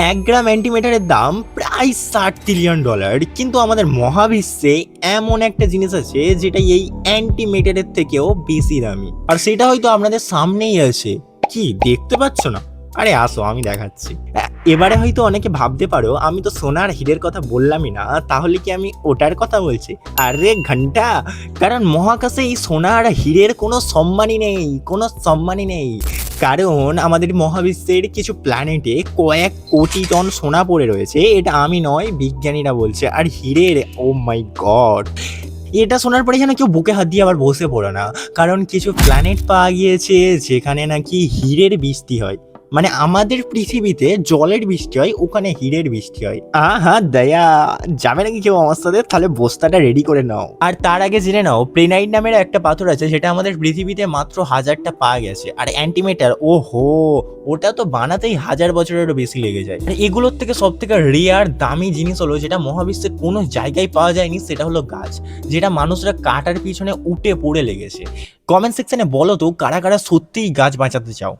1 গ্রাম অ্যান্টিমেটারের দাম প্রায় $60 ট্রিলিয়ন, কিন্তু আমাদের মহাবিশ্বে এমন একটা জিনিস আছে যেটা এই অ্যান্টিমেটারের থেকেও বেশি দামি, আর সেটা হয়তো আপনাদের সামনেই আছে। কি দেখতে পাচ্ছ না? আরে আসো আমি দেখাচ্ছি। এবারে হয়তো অনেকে ভাবতে পারো আমি তো সোনা আর হীরের কথা বললামই না, তাহলে কি আমি ওটার কথা বলছি? আরে ঘন্টা, কারণ মহাকাশে এই সোনা আর হীরের কোনো সম্মানই নেই, কোনো সম্মানই নেই। কারণ আমাদের মহাবিশ্বের কিছু প্ল্যানেটে কয়েক কোটি টন সোনা পড়ে রয়েছে, এটা আমি নয় বিজ্ঞানীরা বলছে। আর হীরের, ও মাই গড, এটা শোনার পরে যেন কেউ বুকে হাত দিয়ে আবার বসে পড়ে না, কারণ কিছু প্ল্যানেট পাওয়া গিয়েছে যেখানে নাকি হীরের বৃষ্টি হয়। মানে আমাদের পৃথিবীতে জলের বৃষ্টি হয়, ওখানে হীরের বৃষ্টি হয়। আহা দয়া, যাবে নাকি কেউ আমার সাথে? তাহলে বস্তাটা রেডি করে নাও। আর তার আগে জেনে নাও, প্রেনাইট নামের একটা পাথর আছে যেটা আমাদের পৃথিবীতে মাত্র 1000টা পাওয়া গেছে। আর অ্যান্টিমেটার, ও হো, ওটা তো বানাতেই 1000 বছরেরও বেশি লেগে যায়। আর এগুলোর থেকে সব থেকে রেয়ার দামি জিনিস হলো, যেটা মহাবিশ্বের কোনো জায়গায় পাওয়া যায়নি, সেটা হলো গাছ, যেটা মানুষরা কাটার পিছনে উঠে পড়ে লেগেছে। কমেন্ট সেকশনে বলো তো কারা কারা সত্যিই গাছ বাঁচাতে চাও।